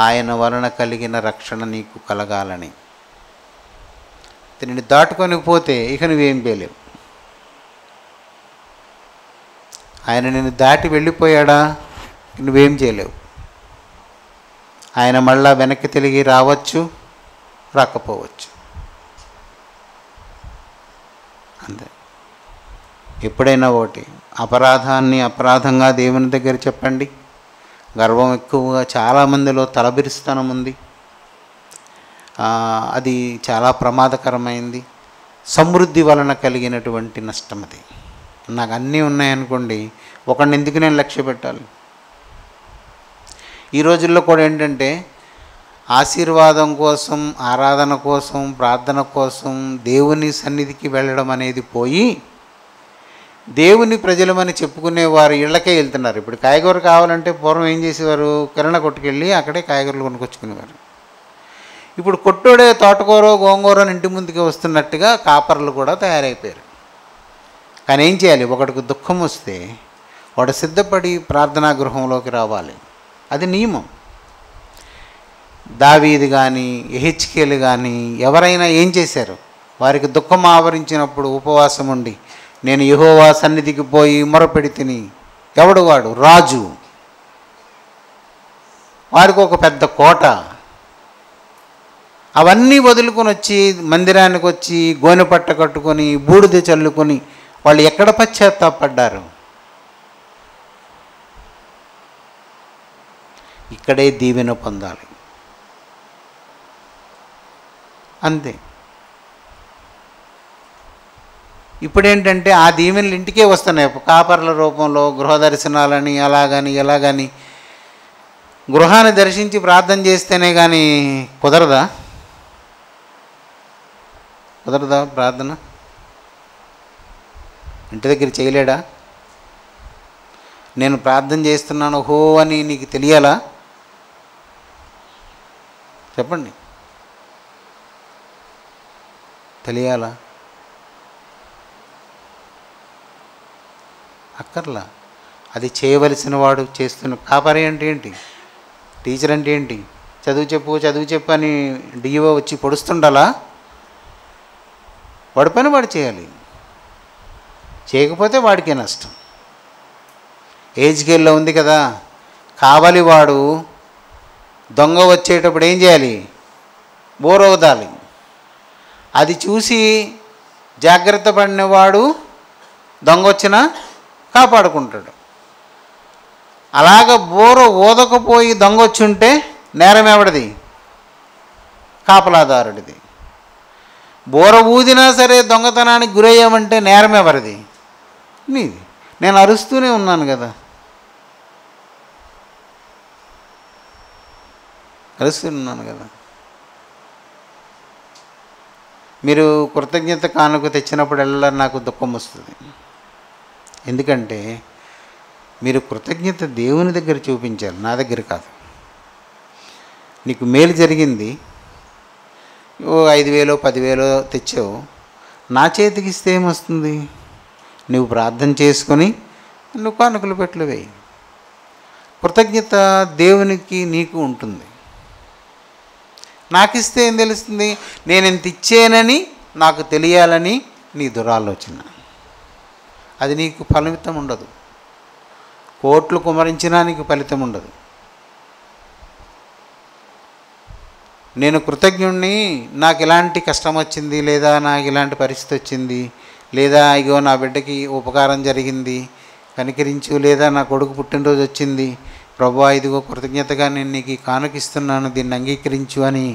ఆయన వలన కలిగిన రక్షణ నీకు కలగాలని. నిన్ను దాటుకొని పోతే ఇక నువ్వేం చేయలేవు. ఆయన నిన్ను దాటి వెళ్ళిపోయాడా, నువ్వేం చేయలేవు. ఆయన మళ్ళా వెనక్కి తిరిగి రావచ్చు, రాకపోవచ్చు, అంతే. ఎప్పుడైనా ఒకటి, అపరాధాన్ని అపరాధంగా దేవుని దగ్గర చెప్పండి. గర్వం ఎక్కువగా చాలామందిలో తలబిరుస్తనం ఉంది, అది చాలా ప్రమాదకరమైంది. సమృద్ధి వలన కలిగినటువంటి నష్టం అది. నాకు అన్నీ ఉన్నాయనుకోండి, ఒకడిని ఎందుకు నేను లక్ష్య పెట్టాలి? ఈ రోజుల్లో కూడా ఏంటంటే ఆశీర్వాదం కోసం, ఆరాధన కోసం, ప్రార్థన కోసం దేవుని సన్నిధికి వెళ్ళడం అనేది పోయి దేవుని ప్రజలమని చెప్పుకునే వారు ఇళ్ళకే వెళ్తున్నారు. ఇప్పుడు కాయగూర కావాలంటే పూర్వం ఏం చేసేవారు? కిరాణా కొట్టుకెళ్ళి అక్కడే కాయగూరలు కొనుక్కొచ్చుకునేవారు. ఇప్పుడు కొట్టోడే తోటకూర, గోంగూర ఇంటి ముందుకే వస్తున్నట్టుగా కాపర్లు కూడా తయారైపోయారు. కానీ ఏం చేయాలి? ఒకడికి దుఃఖం వస్తే వాడు సిద్ధపడి ప్రార్థనా గృహంలోకి రావాలి. అది నియమం. దావీదు కానీ, యెహెజ్కేలు కానీ ఎవరైనా ఏం చేశారు? వారికి దుఃఖం ఆవరించినప్పుడు ఉపవాసం ఉండి, నేను యెహోవా సన్నిధికి పోయి మొరపెడితిని. ఎవడు వాడు? రాజు. వారికి ఒక పెద్ద కోట. అవన్నీ వదులుకొని వచ్చి మందిరానికి వచ్చి గోనె పట్ట కట్టుకొని బూడిద చల్లుకొని వాళ్ళు ఎక్కడ పశ్చాత్తాపడ్డారు? ఇక్కడే దీవెన పొందాలి. అంతే. ఇప్పుడేంటంటే ఆ దీవెనలు ఇంటికే వస్తున్నాయి. కాపర్ల రూపంలో గృహ దర్శనాలని అలాగని ఎలాగని. గృహాన్ని దర్శించి ప్రార్థన చేస్తేనే కానీ కుదరదా? ప్రార్థన ఇంటి దగ్గర చేయలేడా? నేను ప్రార్థన చేస్తున్నాను హో అని నీకు తెలియాలా? చెప్పండి, తెలియాలా? అక్కర్లా. అది చేయవలసిన వాడు చేస్తున్న. కాపరి అంటే ఏంటి? టీచర్ అంటే ఏంటి? చదువు చెప్పు అని డిఓ వచ్చి పొడుస్తుండాలా? వాడి పని వాడు చేయాలి. చేయకపోతే వాడికే నష్టం. యెహెజ్కేలులో ఉంది కదా, కావలి వాడు దొంగ వచ్చేటప్పుడు ఏం చేయాలి? బోరవదాలి. అది చూసి జాగ్రత్త పడినవాడు దొంగ వచ్చినా కాపాడుకుంటాడు. అలాగ బోర ఊదకపోయి దొంగ వచ్చి ఉంటే నేరం ఎవడిది? కాపలాదారుడిది. బోర ఊదినా సరే దొంగతనానికి గురయ్యామంటే నేరం ఎవరిది? నీది. నేను అరుస్తూనే ఉన్నాను కదా, మీరు కృతజ్ఞత కానుక తెచ్చినప్పుడల్లా నాకు దుఃఖం వస్తుంది. ఎందుకంటే మీరు కృతజ్ఞత దేవుని దగ్గర చూపించాలి, నా దగ్గర కాదు. నీకు మేలు జరిగింది, 5,000 10,000 తెచ్చావు, నా చేతికి ఇస్తే ఏమొస్తుంది? నువ్వు ప్రార్థన చేసుకొని నువ్వు కానుకలు పెట్లు వేయి. కృతజ్ఞత దేవునికి నీకు ఉంటుంది. నాకు ఇస్తే ఏం తెలుస్తుంది? నేను ఇంత ఇచ్చానని నాకు తెలియాలని నీ దురాలోచన. అది నీకు ఫలితం ఉండదు. కోట్లు కుమరించినా నీకు ఫలితం ఉండదు. నేను కృతజ్ఞుణ్ణి, నాకు ఇలాంటి కష్టం వచ్చింది, లేదా నాకు ఇలాంటి పరిస్థితి వచ్చింది, లేదా ఇగో నా బిడ్డకి ఉపకారం జరిగింది కనికరించు, లేదా నా కొడుకు పుట్టినరోజు వచ్చింది, ప్రభువా ఇదిగో కృతజ్ఞతగా నేను నీకు కానుకిస్తున్నాను, దీన్ని అంగీకరించు అని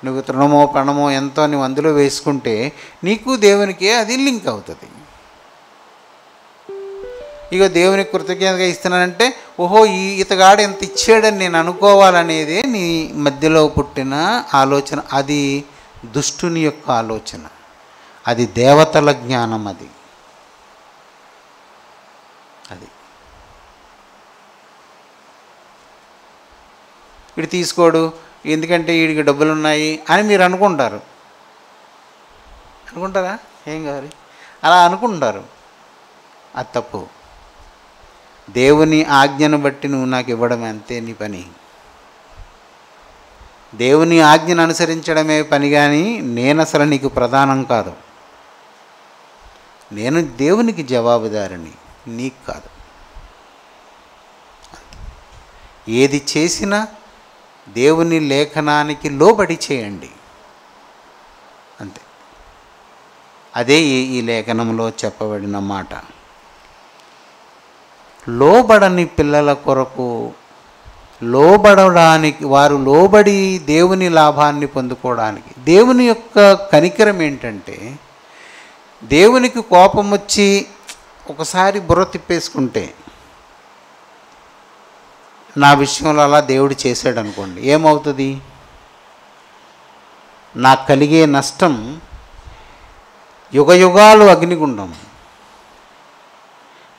నువ్వు తృణమో పణమో ఎంతో నువ్వు అందులో వేసుకుంటే నీకు దేవునికి అది లింక్ అవుతుంది. ఇగో దేవునికి కృతజ్ఞతగా ఇస్తున్నానంటే ఓహో ఇతగాడు ఎంత ఇచ్చాడని నేను అనుకోవాలనేదే నీ మధ్యలో పుట్టిన ఆలోచన. అది దుష్టుని యొక్క ఆలోచన, అది దేవతల జ్ఞానం. అది వీడు తీసుకోడు ఎందుకంటే వీడికి డబ్బులు ఉన్నాయి అని మీరు అనుకుంటారా? ఏం కావాలి అలా అనుకుంటారు. అది తప్పు. దేవుని ఆజ్ఞను బట్టి నువ్వు నాకు ఇవ్వడం అంతే నీ పని. దేవుని ఆజ్ఞను అనుసరించడమే పని, కానీ నేను అసలు నీకు ప్రధానం కాదు. నేను దేవునికి జవాబుదారిని, నీకు కాదు. ఏది చేసినా దేవుని లేఖనానికి లోబడి చేయండి, అంతే. అదే ఈ లేఖనంలో చెప్పబడిన మాట. లోబడని పిల్లల కొరకు లోబడడానికి, వారు లోబడి దేవుని లాభాన్ని పొందుకోవడానికి. దేవుని యొక్క కనికరం ఏంటంటే, దేవునికి కోపం వచ్చి ఒకసారి బుర్ర తిప్పేసుకుంటే, నా విషయంలో అలా దేవుడు చేశాడు అనుకోండి, ఏమవుతుంది? నాకు కలిగే నష్టం యుగయుగాలు అగ్నిగుండం.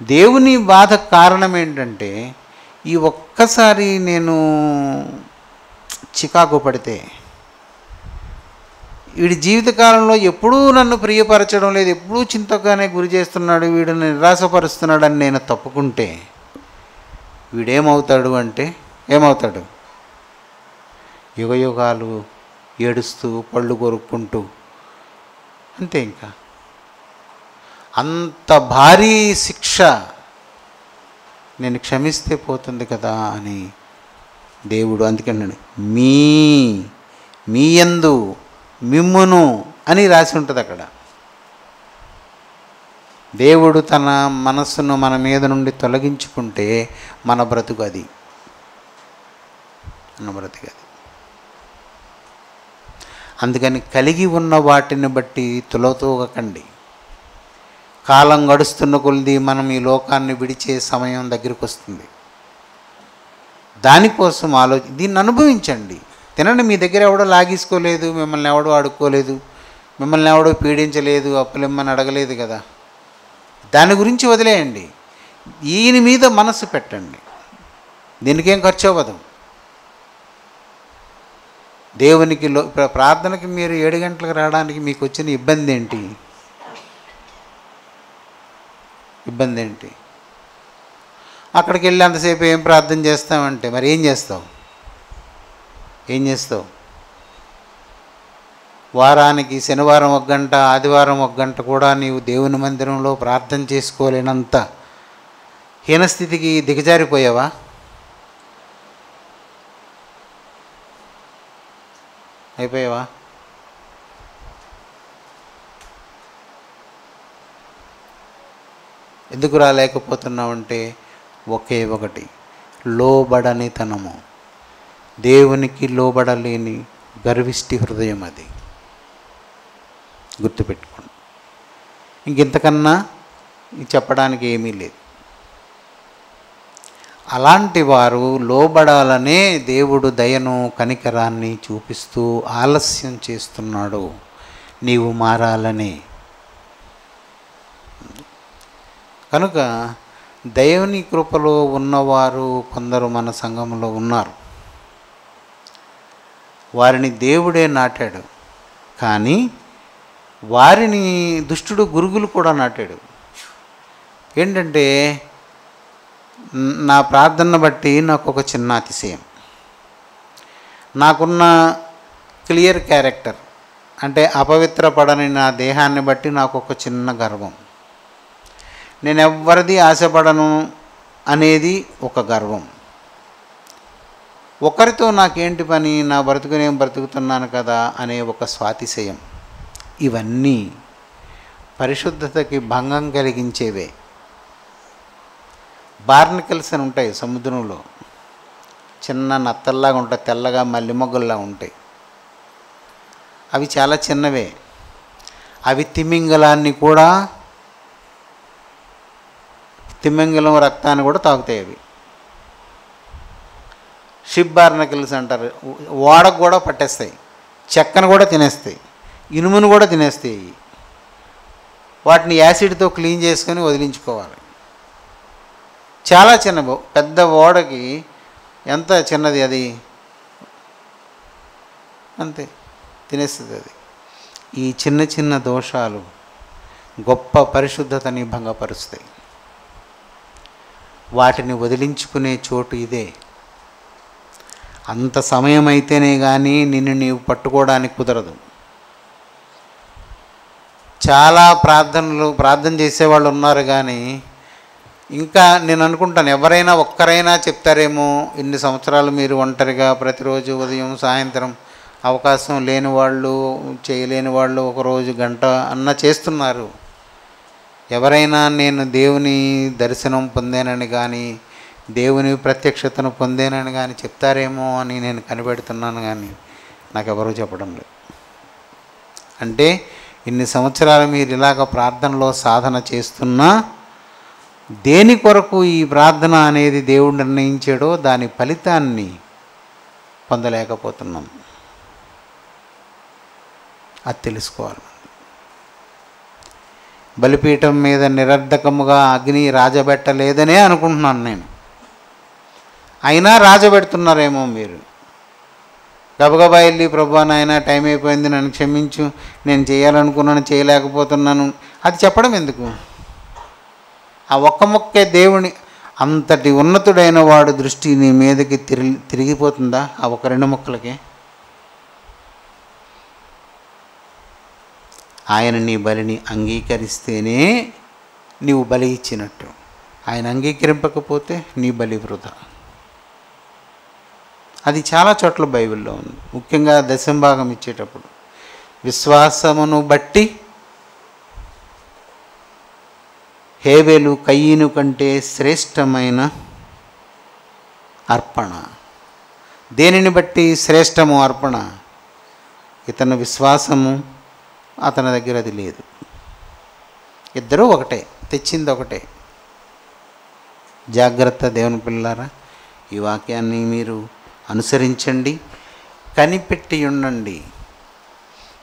దేవుని బాధ కారణం ఏంటంటే, ఈ ఒక్కసారి నేను చికాకు పడితే, వీడి జీవితకాలంలో ఎప్పుడూ నన్ను ప్రియపరచడం లేదు, ఎప్పుడూ చింతగానే గురి చేస్తున్నాడు, వీడిని నిరాశపరుస్తున్నాడని నేను తప్పుకుంటే వీడేమవుతాడు అంటే ఏమవుతాడు? యుగయుగాలు ఏడుస్తూ పళ్ళు కొరుక్కుంటూ అంతే. ఇంకా అంత భారీ శిక్ష నేను క్షమిస్తే పోతుంది కదా అని దేవుడు అందుకన్నాడు, మీ యందు మిమ్మును అని రాసి ఉంటుంది అక్కడ. దేవుడు తన మనస్సును మన మీద నుండి తొలగించుకుంటే మన బ్రతుకు అది. అందుకని కలిగి ఉన్న వాటిని బట్టి తులతూగకండి. కాలం గడుస్తున్న కొలది మనం ఈ లోకాన్ని విడిచే సమయం దగ్గరికి వస్తుంది. దానికోసం దీన్ని అనుభవించండి, తినండి. మీ దగ్గర ఎవడో లాగేసుకోలేదు, మిమ్మల్ని ఎవడో అడుక్కోలేదు, మిమ్మల్ని ఎవడో పీడించలేదు, అప్పులిమ్మని అడగలేదు కదా. దాని గురించి వదిలేయండి, ఈయన మీద మనసు పెట్టండి. దీనికేం ఖర్చు అవ్వదు. దేవునికి ప్రార్థనకి మీరు 7 గంటలకు రావడానికి మీకు వచ్చిన ఇబ్బంది ఏంటి? అక్కడికి వెళ్ళి అంతసేపు ఏం ప్రార్థన చేస్తామంటే మరి ఏం చేస్తావు? వారానికి శనివారం 1 గంట, ఆదివారం 1 గంట కూడా నీవు దేవుని మందిరంలో ప్రార్థన చేసుకోలేనంత హీనస్థితికి దిగజారిపోయావా? అయిపోయావా? ఎందుకు రాలేకపోతున్నావంటే ఒకే ఒకటి, లోబడనితనము. దేవునికి లోబడలేని గర్విష్టి హృదయం అది. గుర్తుపెట్టుకోండి. ఇంకెంతకన్నా చెప్పడానికి ఏమీ లేదు. అలాంటి వారు లోబడాలనే దేవుడు దయను కనికరాన్ని చూపిస్తూ ఆలస్యం చేస్తున్నాడు, నీవు మారాలనే. కనుక దేవుని కృపలో ఉన్నవారు కొందరు మన సంఘంలో ఉన్నారు. వారిని దేవుడే నాటాడు, కానీ వారిని దుష్టుడు గురుగులు కూడా నాటాడు. ఏంటంటే, నా ప్రార్థన బట్టి నాకు ఒక చిన్న అతిశయం, నాకున్న క్లియర్ క్యారెక్టర్ అంటే అపవిత్రపడని నా దేహాన్ని బట్టి నాకు ఒక చిన్న గర్వం, నేను ఎవ్వరిది ఆశపడను అనేది ఒక గర్వం, ఒకరితో నాకేంటి పని, నా బ్రతుకు నేను బ్రతుకుతున్నాను కదా అనే ఒక స్వాతిశయం, ఇవన్నీ పరిశుద్ధతకి భంగం కలిగించేవే. బార్నికల్స్ అని ఉంటాయి సముద్రంలో, చిన్న నత్తల్లాగా ఉంటాయి, తెల్లగా మల్లి మొగ్గల్లా ఉంటాయి. అవి చాలా చిన్నవే. అవి తిమింగలం రక్తాన్ని కూడా తాగుతాయి. అవి షిప్ బార్నికల్స్ అంటారు. ఓడకు కూడా పట్టేస్తాయి, చెక్కను కూడా తినేస్తాయి, ఇనుమును కూడా తినేస్తాయి. వాటిని యాసిడ్తో క్లీన్ చేసుకొని వదిలించుకోవాలి. చాలా చిన్న, పెద్ద ఓడకి ఎంత చిన్నది అది, అంతే తినేస్తుంది అది. ఈ చిన్న చిన్న దోషాలు గొప్ప పరిశుద్ధతని భంగపరుస్తాయి. వాటిని వదిలించుకునే చోటు ఇదే. అంత సమయం అయితేనే కానీ నిన్ను నీవు పట్టుకోవడానికి కుదరదు. చాలా ప్రార్థన చేసేవాళ్ళు ఉన్నారు, కానీ ఇంకా నేను అనుకుంటాను ఎవరైనా ఒక్కరైనా చెప్తారేమో, ఇన్ని సంవత్సరాలు మీరు ఒంటరిగా ప్రతిరోజు ఉదయం సాయంత్రం అవకాశం లేని వాళ్ళు, చేయలేని వాళ్ళు ఒకరోజు గంట అన్న చేస్తున్నారు. ఎవరైనా నేను దేవుని దర్శనం పొందానని కానీ దేవుని ప్రత్యక్షతను పొందానని కానీ చెప్తారేమో అని నేను కనిపెడుతున్నాను, కానీ నాకెవరూ చెప్పడం లేదు. అంటే ఇన్ని సంవత్సరాలు మీరు ఇలాగ ప్రార్థనలో సాధన చేస్తున్నా దేని కొరకు ఈ ప్రార్థన అనేది దేవుడు నిర్ణయించాడో దాని ఫలితాన్ని పొందలేకపోతున్నాం. అది తెలుసుకోవాలి. బలిపీఠం మీద నిరర్ధకముగా అగ్ని రాజబెట్టలేదనే అనుకుంటున్నాను నేను. అయినా రాజబెడుతున్నారేమో మీరు. గబగబా వెళ్ళి ప్రభువా నాయన టైం అయిపోయింది, నన్ను క్షమించు, నేను చేయాలనుకున్నాను చేయలేకపోతున్నాను అది చెప్పడం ఎందుకు? ఆ ఒక్క మొక్కే దేవుని అంతటి ఉన్నతుడైన వాడు దృష్టి నీ మీదకి తిరిగిపోతుందా ఆ ఒక 2 మొక్కలకే? ఆయన నీ బలిని అంగీకరిస్తేనే నీవు బలి ఇచ్చినట్టు. ఆయన అంగీకరింపకపోతే నీ బలి వృధా. అది చాలా చోట్ల బైబిల్లో ఉంది. ముఖ్యంగా దశంభాగం ఇచ్చేటప్పుడు విశ్వాసమును బట్టి హేబెలు కయీను కంటే శ్రేష్టమైన అర్పణ. దేనిని బట్టి శ్రేష్టము అర్పణ? ఇతని విశ్వాసము, అతని దగ్గర అది లేదు. ఇద్దరూ ఒకటే, తెచ్చింది ఒకటే. జాగ్రత్త దేవుని పిల్లారా, ఈ వాక్యాన్ని మీరు అనుసరించండి, కనిపెట్టి ఉండండి.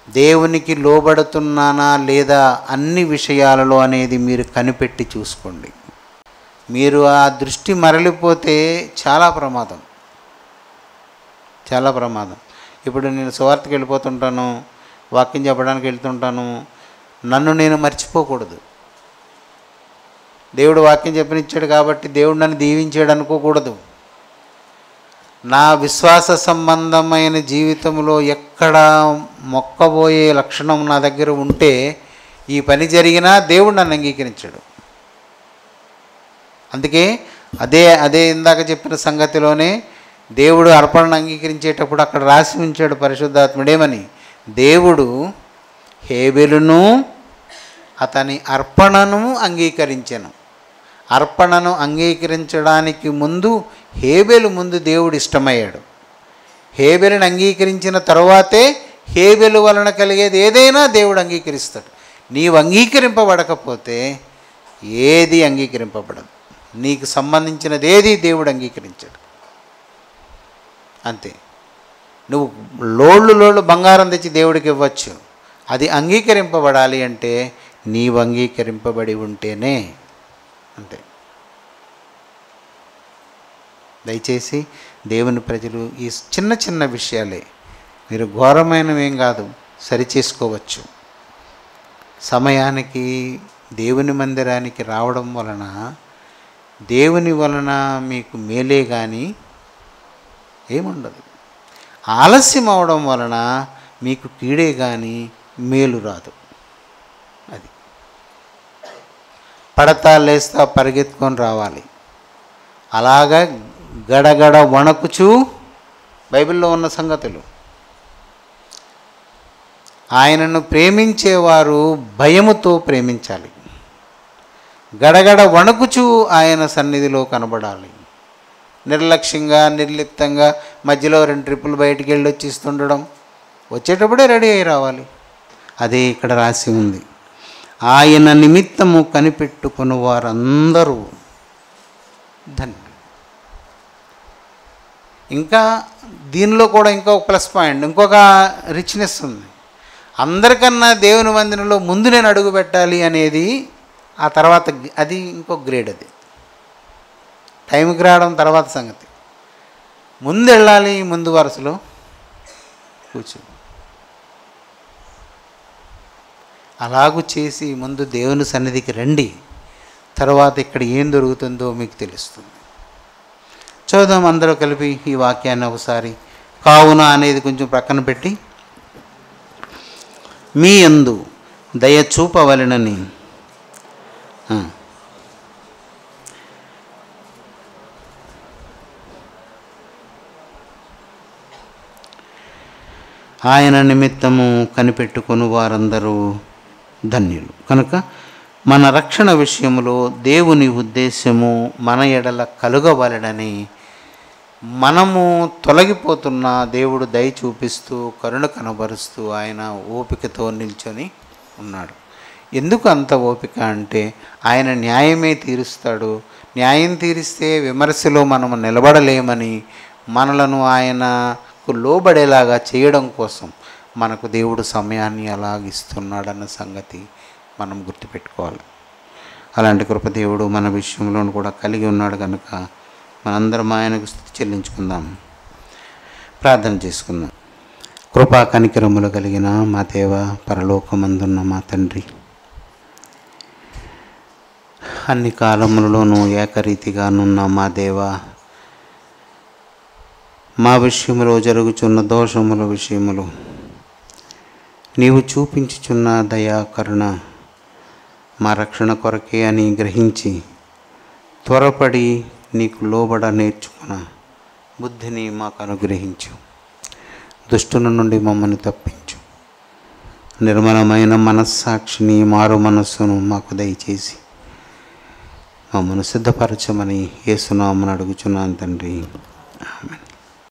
దేవునికి లోబడుతున్నానా లేదా అన్ని విషయాలలో అనేది మీరు కనిపెట్టి చూసుకోండి. మీరు ఆ దృష్టి మరలిపోతే చాలా ప్రమాదం, చాలా ప్రమాదం. ఇప్పుడు నేను సువార్తకి వెళ్ళిపోతుంటాను, వాక్యం చెప్పడానికి వెళ్తుంటాను, నన్ను నేను మర్చిపోకూడదు. దేవుడు వాక్యం చెప్పనిచ్చాడు కాబట్టి దేవుడు నన్ను దీవించాడు అనుకోకూడదు. నా విశ్వాస సంబంధమైన జీవితంలో ఎక్కడ మొక్కబోయే లక్షణం నా దగ్గర ఉంటే ఈ పని జరిగినా దేవుడు నన్ను అంగీకరించాడు. అందుకే అదే ఇందాక చెప్పిన సంగతిలోనే దేవుడు అర్పణను అంగీకరించేటప్పుడు అక్కడ రాసి ఉంచాడు పరిశుద్ధాత్ముడేమని, దేవుడు హేబెలును అతని అర్పణను అంగీకరించెను. అర్పణను అంగీకరించడానికి ముందు హేబెలు ముందు దేవుడు ఇష్టమయ్యాడు. హేబెలుని అంగీకరించిన తరువాతే హేబెలు వలన కలిగేది ఏదైనా దేవుడు అంగీకరిస్తాడు. నీవు అంగీకరింపబడకపోతే ఏది అంగీకరింపబడదు. నీకు సంబంధించినది ఏది దేవుడు అంగీకరించాడు. అంతే. నువ్వు లోళ్ళు బంగారం తెచ్చి దేవుడికి ఇవ్వచ్చు, అది అంగీకరింపబడాలి అంటే నీవు అంగీకరింపబడి ఉంటేనే. అంతే. దయచేసి దేవుని ప్రజలు ఈ చిన్న చిన్న విషయాలే, మీరు ఘోరమైనవేం కాదు, సరిచేసుకోవచ్చు. సమయానికి దేవుని మందిరానికి రావడం వలన దేవుని వలన మీకు మేలే కానీ ఏముండదు. ఆలస్యం అవడం వలన మీకు కీడే కానీ మేలు రాదు. అది పడతా లేస్తా పరిగెత్తుకొని రావాలి. అలాగా గడగడ వణకుచూ బైబిల్లో ఉన్న సంగతులు. ఆయనను ప్రేమించేవారు భయముతో ప్రేమించాలి. గడగడ వణకుచూ ఆయన సన్నిధిలో కనబడాలి. నిర్లక్ష్యంగా నిర్లిప్తంగా మధ్యలో 2 ట్రిప్పులు బయటికి వెళ్ళి వచ్చిస్తుండడం, వచ్చేటప్పుడే రెడీ అయి రావాలి. అదే ఇక్కడ రాసి ఉంది. ఆయన నిమిత్తము కనిపెట్టుకుని వారందరూ ధన్యులు. ఇంకా దీనిలో కూడా ఇంకొక ప్లస్ పాయింట్, ఇంకొక రిచ్నెస్ ఉంది. అందరికన్నా దేవుని మందిరంలో ముందు నేను అడుగు పెట్టాలి అనేది ఆ తర్వాత, అది ఇంకొక గ్రేడ్. అది టైంకి రావడం తర్వాత సంగతి. ముందు వెళ్ళాలి, ముందు వరుసలో కూర్చో. అలాగూ చేసి ముందు దేవుని సన్నిధికి రండి, తర్వాత ఇక్కడ ఏం దొరుకుతుందో మీకు తెలుస్తుంది. చూద్దాం అందరూ కలిపి ఈ వాక్యాన్ని ఒకసారి. కావున అనేది కొంచెం ప్రక్కన పెట్టి, మీ యందు దయ చూపవలెనని ఆయన నిమిత్తము కనిపెట్టుకుని వారందరూ ధన్యులు. కనుక మన రక్షణ విషయంలో దేవుని ఉద్దేశము మన ఎడల కలుగవలెనని మనము తొలగిపోతున్న దేవుడు దయ చూపిస్తూ కరుణ కనబరుస్తూ ఆయన ఓపికతో నిల్చొని ఉన్నాడు. ఎందుకు అంత ఓపిక అంటే ఆయన న్యాయమే తీరుస్తాడు. న్యాయం తీరిస్తే విమర్శలో మనము నిలబడలేమని మనలను ఆయనకు లోబడేలాగా చేయడం కోసం, మనకు దేవుడు సమయాన్ని అలాగిస్తున్నాడన్న సంగతి మనం గుర్తుపెట్టుకోవాలి. అలాంటి కృప దేవుడు మన విషయంలో కూడా కలిగి ఉన్నాడు కనుక మనందరం ఆయనకు స్తుతి చెల్లించుకుందాం. ప్రార్థన చేసుకుందాం. కృపా కనికరములు కలిగిన మా దేవ, పరలోకమందున్న మా తండ్రి, అన్ని కాలములలోనూ ఏకరీతిగానున్న మా దేవ, మా విషయములో జరుగుచున్న దోషముల విషయములు నీవు చూపించుచున్న దయాకరుణ మా రక్షణ కొరకే అని గ్రహించి త్వరపడి నీకు లోబడ నేర్చుకున్న బుద్ధిని మాకు అనుగ్రహించు. దుష్టుల నుండి మమ్మల్ని తప్పించు. నిర్మలమైన మనస్సాక్షిని, మారు మనస్సును మాకు దయచేసి మమ్మల్ని సిద్ధపరచమని యేసునామమున అడుగుచున్నాను తండ్రి. ఆమేన్.